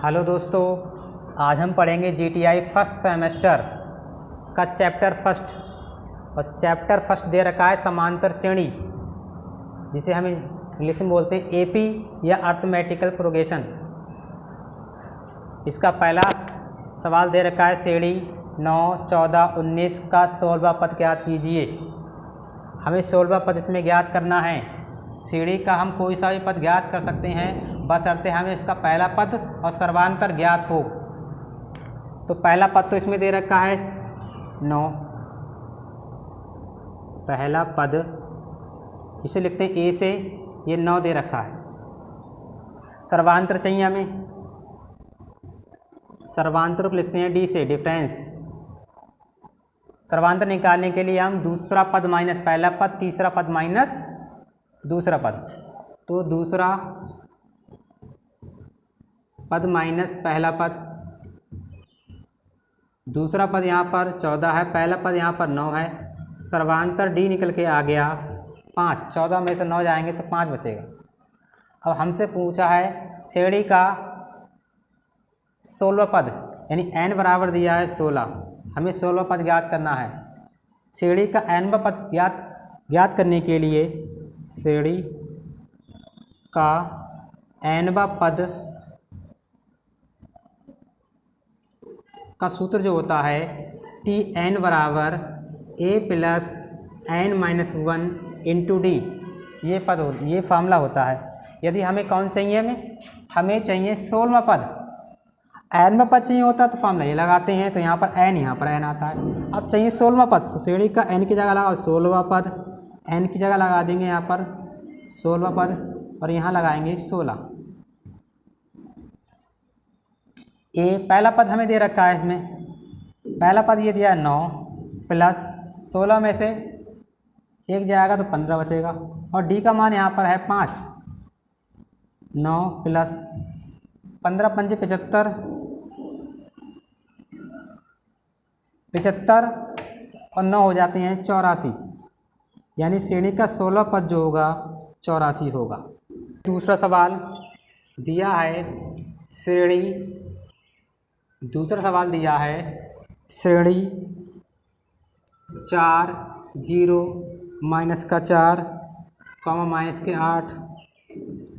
Hello दोस्तों, आज हम पढ़ेंगे जीटीआई फर्स्ट सेमेस्टर का चैप्टर फर्स्ट। और चैप्टर फर्स्ट दे रखा है समांतर श्रेणी, जिसे हम इंग्लिश में बोलते हैं एपी या अर्थमेटिकल प्रोग्रेशन। इसका पहला सवाल दे रखा है श्रेणी 9, 14, 19 का 16वां पद ज्ञात कीजिए। हमें 16वां पद इसमें ज्ञात करना है। श्रेणी का हम कोई सा भी पद ज्ञात कर सकते हैं, बशर्ते हमें इसका पहला पद और सर्वांतर ज्ञात हो। तो पहला पद तो इसमें दे रखा है 9, पहला पद इसे लिखते हैं ए से, ये 9 दे रखा है। सर्वांतर चाहिए हमें, सर्वांतर को लिखते हैं डी से, डिफरेंस। सर्वांतर निकालने के लिए हम दूसरा पद माइनस पहला पद, तीसरा पद माइनस दूसरा पद, तो दूसरा पद माइनस पहला पद। दूसरा पद यहाँ पर 14 है, पहला पद यहाँ पर 9 है। सर्वांतर डी निकल के आ गया 5, 14 में से 9 जाएंगे तो 5 बचेगा। अब हमसे पूछा है श्रेणी का 16वां पद, यानी n बराबर दिया है 16, हमें 16वां पद ज्ञात करना है। श्रेणी का nवां पद ज्ञात करने के लिए श्रेणी का nवां पद का सूत्र जो होता है टी एन बराबर a plus n minus 1 into d, ये फार्मूला होता है। यदि हमें कौन चाहिए, हमें चाहिए 16वां पद। एनवां पद चाहिए होता तो फार्मूला ये लगाते हैं, तो यहाँ पर एन आता है। अब चाहिए 16वां पद, श्रेणी का एन की जगह लगाओ 16वां पद, एन की जगह लगा देंगे यहाँ पर 16वां पद और यहाँ लगाएंगे 16। ए पहला पद हमें दे रखा है, इसमें पहला पद ये दिया है 9 प्लस 16 में से 1 जाएगा तो 15 बचेगा, और डी का मान यहाँ पर है 5। 9 प्लस 15 पंजे 75, 75 और 9 हो जाते हैं 84, यानी श्रेणी का 16वां पद जो होगा 84 होगा। दूसरा सवाल दिया है श्रेणी 4, 0, माइनस का 4, कॉमा माइनस के 8,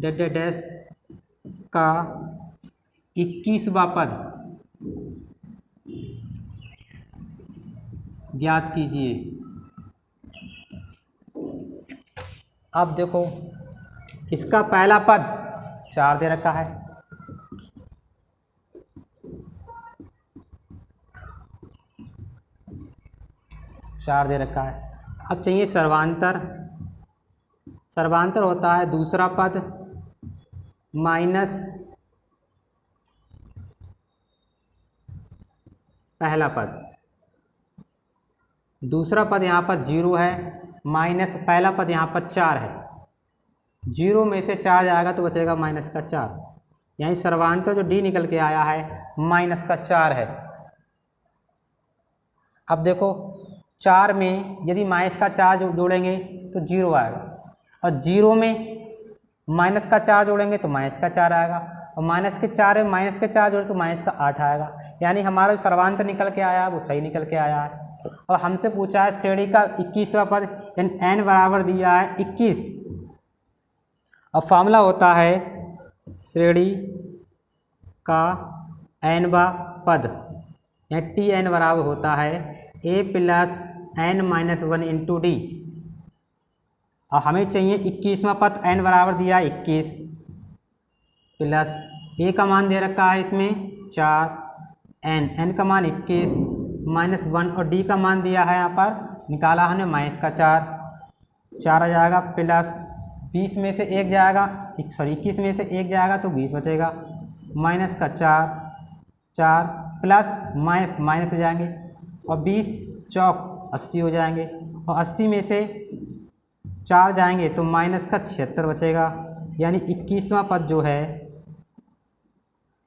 डैश का 21वां पद ज्ञात कीजिए। अब देखो, इसका पहला पद 4 दे रखा है, अब चाहिए सर्वांतर। सर्वांतर होता है दूसरा पद माइनस पहला पद। दूसरा पद यहाँ पर 0 है, माइनस पहला पद यहाँ पर 4 है। 0 में से 4 जाएगा तो बचेगा माइनस का 4, यानी सर्वांतर जो डी निकल के आया है माइनस का 4 है। अब देखो, 4 में यदि माइनस का 4 जोड़ेंगे तो 0 आएगा, और 0 में माइनस का 4 जोड़ेंगे तो माइनस का 4 आएगा, और माइनस के 4 में माइनस के 4 जोड़े तो माइनस का 8 आएगा। यानी हमारा जो सर्वांतर निकल के आया है वो सही निकल के आया है। और हमसे पूछा है श्रेणी का 21वां पद, यानी एन बराबर दिया है 21, और फार्मूला होता है श्रेणी का nवां पद, यानी टी एन बराबर होता है a plus n minus 1 into d. और हमें चाहिए 21वां पद, एन बराबर दिया 21 प्लस ए का मान दे रखा है इसमें 4, एन का मान 21 माइनस 1, और डी का मान दिया है यहाँ पर, निकाला हमने माइनस का 4 आ जाएगा, प्लस 20 में से 1 जाएगा, 21 में से 1 जाएगा तो 20 बचेगा, माइनस का 4 प्लस माइनस हो जाएंगे, और 20 चौक 80 हो जाएंगे, और 80 में से 4 जाएंगे तो माइनस का 76 बचेगा, यानी 21वां पद जो है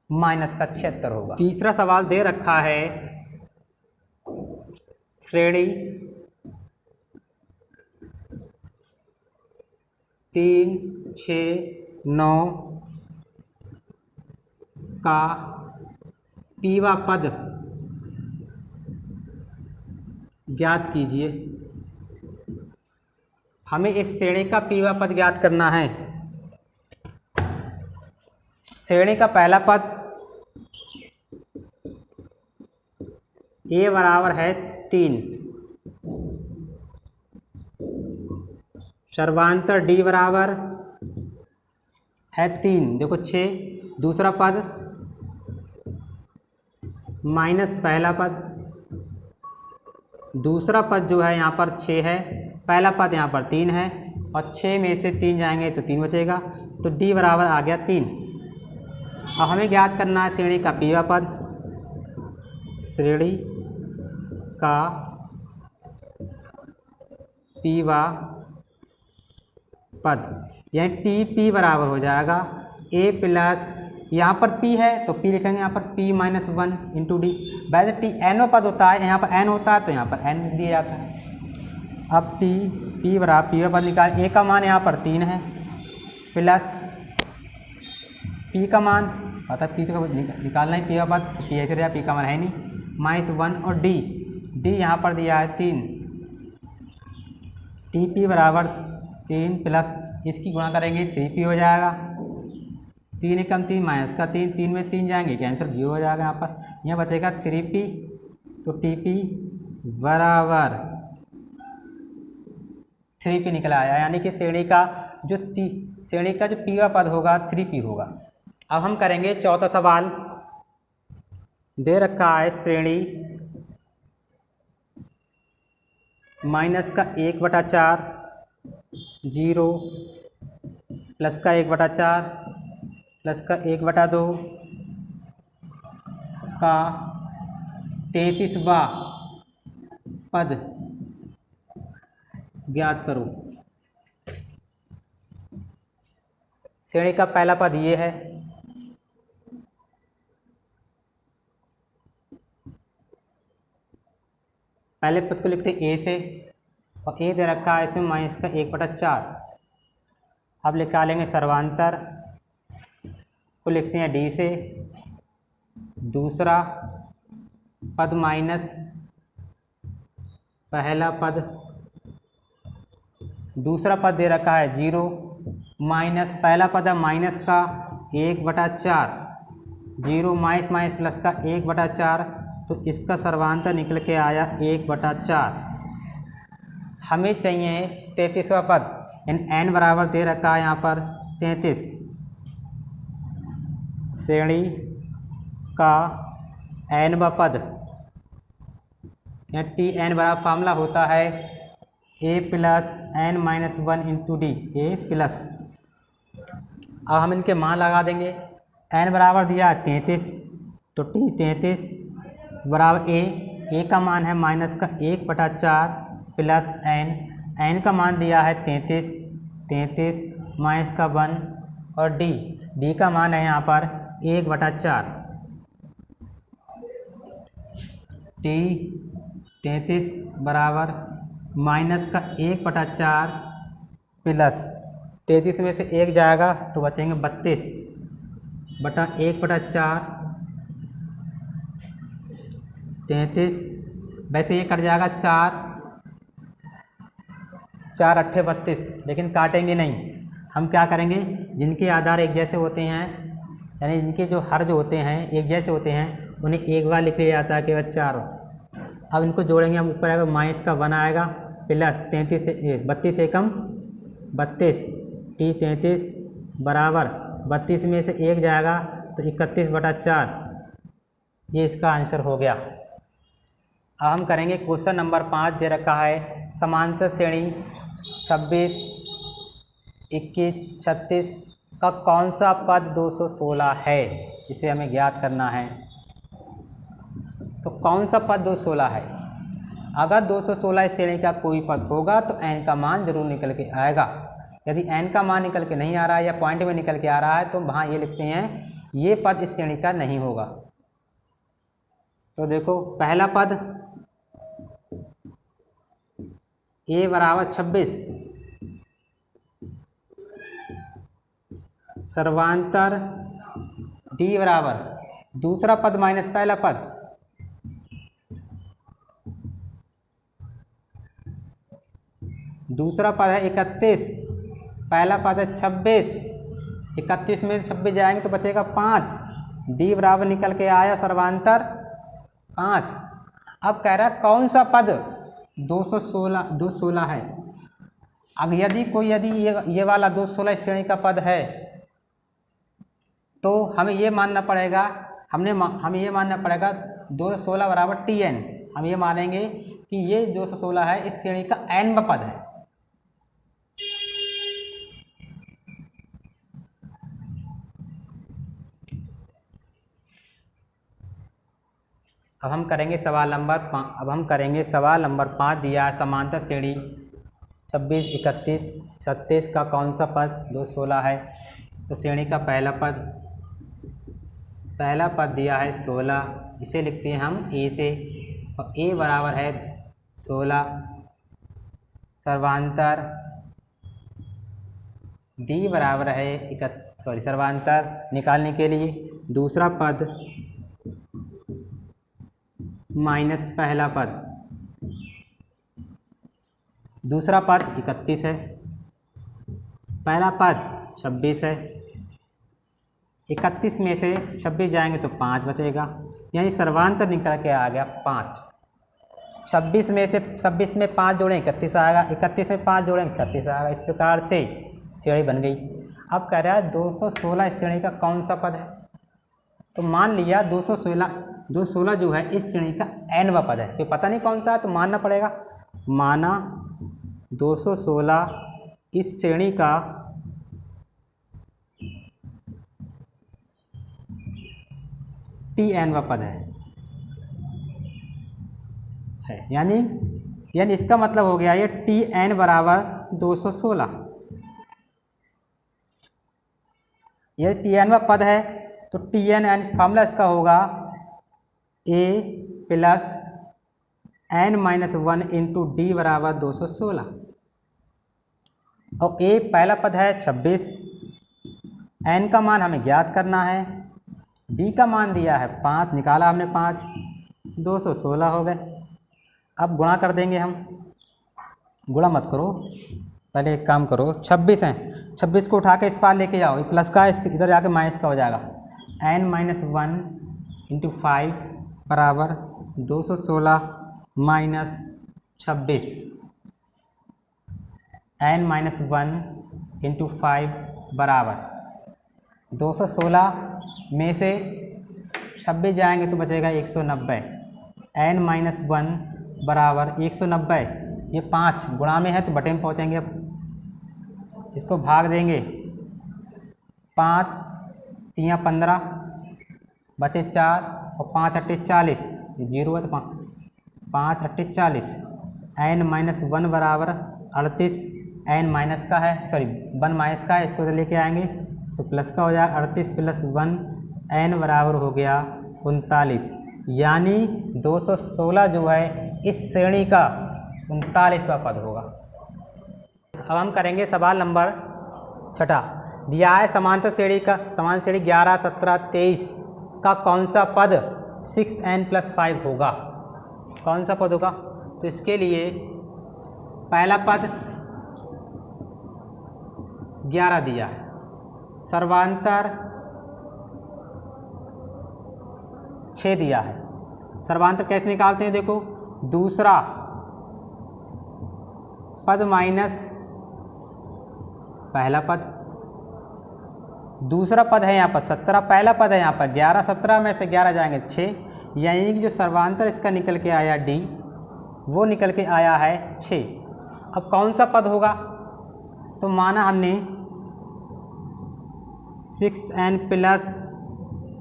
माइनस का 76 होगा। तीसरा सवाल दे रखा है श्रेणी 3, 6, 9 का पीवा पद ज्ञात कीजिए। हमें इस श्रेणी का पीवा पद ज्ञात करना है। श्रेणी का पहला पद a बराबर है 3, सर्वांतर d बराबर है 3, देखो 6। दूसरा पद माइनस पहला पद, दूसरा पद जो है यहाँ पर 6 है, पहला पद यहाँ पर 3 है, और 6 में से 3 जाएंगे तो 3 बचेगा, तो d बराबर आ गया 3। अब हमें ज्ञात करना है श्रेणी का पीवा पद। श्रेणी का पीवा पद यानी टी पी बराबर हो जाएगा a प्लस, यहाँ पर p है तो p लिखेंगे यहाँ पर p माइनस 1 इंटू डी। वैसे टी एनवा पद होता है, यहाँ पर n होता है तो यहाँ पर n लिख दिया जाता है। अब टी p बराबर पीवा पद निकाल, a का मान यहाँ पर 3 है प्लस p का मान पता है, p तो निकालना ही पीवा पद, तो p ऐसे रहेगा, p का मान है नहीं, माइनस 1 और d यहाँ पर दिया है 3, टी पी बराबर 3 प्लस इसकी गुणा करेंगे 3p हो जाएगा, 3 एकम 3 माइनस का 3, 3 में 3 जाएंगे कैंसिल, 0 हो जाएगा। यहाँ पर यहाँ बचेगा 3p, तो टीपी बराबर 3p निकला आया, यानी कि श्रेणी का जो पीवा पद होगा 3p होगा। अब हम करेंगे चौथा सवाल। दे रखा है श्रेणी माइनस का 1/4, 0 प्लस का 1/4 प्लस का 1/2 का 33वां पद ज्ञात करो। श्रेणी का पहला पद ये है, पहले पद को लिखते हैं a से, और a दे रखा है इसमें माइनस का 1/4। अब निकालेंगे सर्वांतर को लिखते हैं d से, दूसरा पद माइनस पहला पद, दूसरा पद दे रखा है 0 माइनस पहला पद है माइनस का 1/4, 0 माइनस माइनस प्लस का 1/4, तो इसका सर्वांतर निकल के आया 1/4। हमें चाहिए 33वां पद, n बराबर दे रखा है यहाँ पर 33। श्रेणी का nवां पद या टी एन बराबर फार्मूला होता है a plus n minus 1 into D, A plus. अब हम इनके मान लगा देंगे। n बराबर दिया है 33, तो टी 33 बराबर a का मान है माइनस का 1/4 प्लस n का मान दिया है 33 माइनस का 1, और d का मान है यहाँ पर 1/4। टी 33 बराबर माइनस का 1/4 प्लस 33 में से 1 जाएगा तो बचेंगे 32/1/4, 33। वैसे ये कट जाएगा 4 8 32, लेकिन काटेंगे नहीं। हम क्या करेंगे, जिनके आधार एक जैसे होते हैं, यानी जिनके जो हर जो होते हैं एक जैसे होते हैं, उन्हें एक बार लिख लिया जाता है केवल 4। अब इनको जोड़ेंगे हम, ऊपर आएगा माइनस का 1 आएगा प्लस 32 एकम 32, टी 33 बराबर 32 में से 1 जाएगा तो 31/4, ये इसका आंसर हो गया। अब हम करेंगे क्वेश्चन नंबर 5। दे रखा है समांतर श्रेणी 26, 21, 36 का कौन सा पद 216 है, इसे हमें ज्ञात करना है। तो कौन सा पद 216 है? अगर 216 इस श्रेणी का कोई पद होगा तो n का मान जरूर निकल के आएगा। यदि n का मान निकल के नहीं आ रहा है या पॉइंट में निकल के आ रहा है तो वहाँ ये लिखते हैं ये पद इस श्रेणी का नहीं होगा। तो देखो पहला पद a बराबर 26, सर्वांतर d बराबर दूसरा पद माइनस पहला पद, दूसरा पद है 31, पहला पद है 26, 31 में से 26 जाएंगे तो बचेगा 5, डी बराबर निकल के आया सर्वांतर 5। अब कह रहा है कौन सा पद 216 है। अब यदि ये वाला 216 श्रेणी का पद है तो हमें ये मानना पड़ेगा, हमें ये मानना पड़ेगा 216 बराबर Tn। हम ये मानेंगे कि ये 216 है इस श्रेणी का nवां पद है। अब हम करेंगे सवाल नंबर 5 दिया है समांतर श्रेणी 26, 31, 37 का कौन सा पद 216 है। तो श्रेणी का पहला पद दिया है 16, इसे लिखते हैं हम ए से, और ए बराबर है 16 सर्वांतर डी बराबर है सर्वांतर निकालने के लिए दूसरा पद माइनस पहला पद, दूसरा पद 31 है, पहला पद 26 है, 31 में से 26 जाएंगे तो 5 बचेगा, यानी सर्वांतर निकल के आ गया 5। 26 में 5 जोड़ें 31 आएगा, 31 में 5 जोड़ें 36 आएगा। इस प्रकार से श्रेणी बन गई। अब कह रहा है 216 श्रेणी का कौन सा पद है। तो मान लिया 216 जो है इस श्रेणी का nवां पद है, तो पता नहीं कौन सा है तो मानना पड़ेगा। माना 216 इस श्रेणी का Tnवां पद है, यानी इसका मतलब हो गया ये Tn बराबर 216। ये Tnवां पद है तो Tn फार्मूला इसका होगा a plus n-1 into D बराबर 216। और a पहला पद है 26, n का मान हमें ज्ञात करना है, d का मान दिया है 5, निकाला हमने 5, 216 हो गए। अब गुणा कर देंगे हम, गुणा मत करो, पहले एक काम करो, 26 है, 26 को उठा के इस पार लेके जाओ, प्लस का इधर जाके माइनस का हो जाएगा, n-1 इंटू 5 बराबर 216 माइनस 26, n-1 इंटू 5 बराबर 216 में से 26 जाएंगे तो बचेगा 190, n-1 बराबर 190, ये 5 गुणा में है तो बटे में पहुँचेंगे। अब इसको भाग देंगे, 5 3 15 बचे 4 और 5 8 40, ये 0 है तो 5 8 40, n-1 बराबर 38, n माइनस का है, सॉरी 1 माइनस का है, इसको तो लेके आएंगे तो प्लस का हो जाएगा, 38 प्लस 1, n बराबर हो गया 39, यानी 216 जो है इस श्रेणी का 39वां पद होगा। अब हम करेंगे सवाल नंबर 6। दिया है समांतर श्रेणी 11, 17, 23 का कौन सा पद 6n+5 होगा। कौन सा पद होगा? तो इसके लिए पहला पद 11 दिया है, सर्वांतर 6 दिया है। सर्वांतर कैसे निकालते हैं देखो, दूसरा पद माइनस पहला पद, दूसरा पद है यहाँ पर 17, पहला पद है यहाँ पर 11, 17 में से 11 जाएंगे 6, यानी कि जो सर्वांतर इसका निकल के आया डी वो निकल के आया है 6। अब कौन सा पद होगा? तो माना हमने 6n प्लस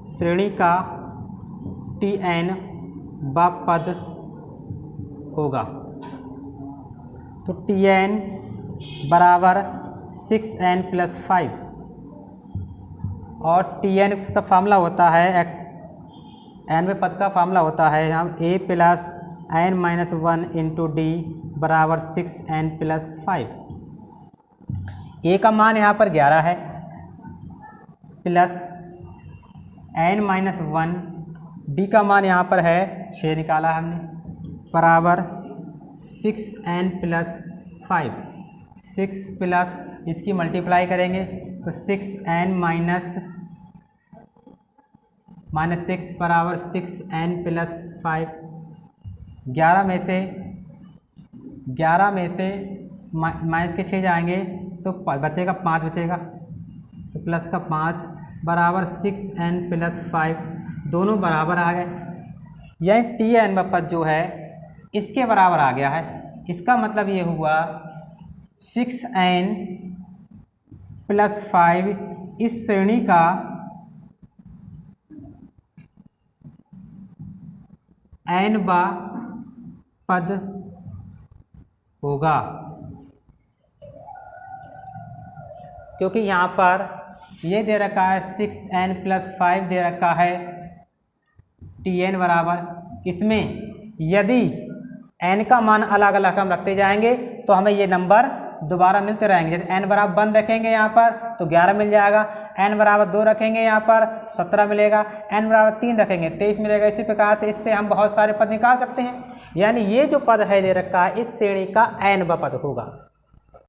श्रेणी का Tn व पद होगा, तो Tn बराबर 6n+5 और Tn का फार्मूला होता है nवें पद का फार्मूला होता है हम a plus n-1 into D बराबर 6n+5। a का मान यहाँ पर 11 है, प्लस n माइनस 1, d का मान यहाँ पर है 6 निकाला हमने, बराबर 6n प्लस 5, 6 प्लस इसकी मल्टीप्लाई करेंगे तो 6n माइनस 6 बराबर 6n प्लस 5। 11 में से माइनस के 6 जाएंगे तो बचेगा 5 बचेगा, तो प्लस का 5 बराबर 6n प्लस 5, दोनों बराबर आ गए। यह tn पद जो है इसके बराबर आ गया है। इसका मतलब ये हुआ 6n प्लस 5 इस श्रेणी का n वां पद होगा, क्योंकि यहाँ पर ये दे रखा है 6n प्लस 5 दे रखा है tn बराबर, इसमें यदि n का मान अलग अलग हम रखते जाएंगे तो हमें ये नंबर दोबारा मिलते रहेंगे। जैसे n बराबर 1 रखेंगे यहाँ पर तो 11 मिल जाएगा, n बराबर 2 रखेंगे यहाँ पर 17 मिलेगा, n बराबर 3 रखेंगे 23 मिलेगा। इसी प्रकार से इससे हम बहुत सारे पद निकाल सकते हैं। यानी ये जो पद है दे रखा है इस श्रेणी का n वां पद होगा।